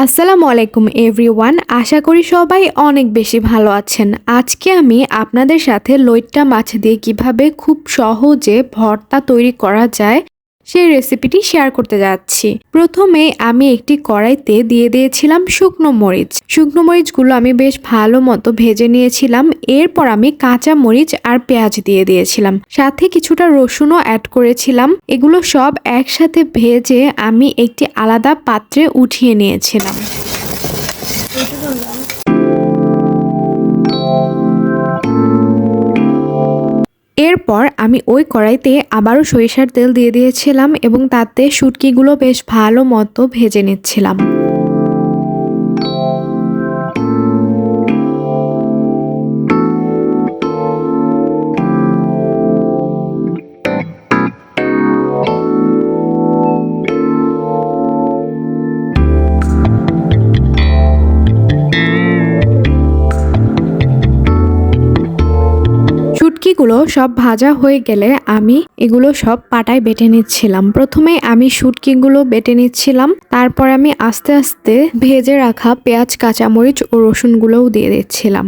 আসসালামু আলাইকুম এভরিওয়ান। আশা করি সবাই অনেক বেশি ভালো আছেন। আজকে আমি আপনাদের সাথে লইট্টা মাছ দিয়ে কিভাবে খুব সহজে ভর্তা তৈরি করা যায় সেই রেসিপিটি শেয়ার করতে যাচ্ছি। প্রথমে আমি একটি কড়াইতে দিয়ে দিয়েছিলাম শুকনো মরিচ। শুকনো মরিচগুলো আমি বেশ ভালো মতো ভেজে নিয়েছিলাম। এরপর আমি কাঁচা মরিচ আর পেঁয়াজ দিয়ে দিয়েছিলাম, সাথে কিছুটা রসুনও অ্যাড করেছিলাম। এগুলো সব একসাথে ভেজে আমি একটি আলাদা পাত্রে উঠিয়ে নিয়েছিলাম। এরপর আমি ওই কড়াইতে আবারও সরিষার তেল দিয়ে দিয়েছিলাম এবং তাতে শুটকিগুলো বেশ ভালো মতো ভেজে নিচ্ছিলাম। শুটকিগুলো সব ভাজা হয়ে গেলে আমি এগুলো সব পাটায় বেটে নিচ্ছিলাম। প্রথমে আমি শুটকিগুলো বেটে নিচ্ছিলাম, তারপর আমি আস্তে আস্তে ভেজে রাখা পেঁয়াজ, কাঁচামরিচ ও রসুনগুলোও দিয়ে দিচ্ছিলাম।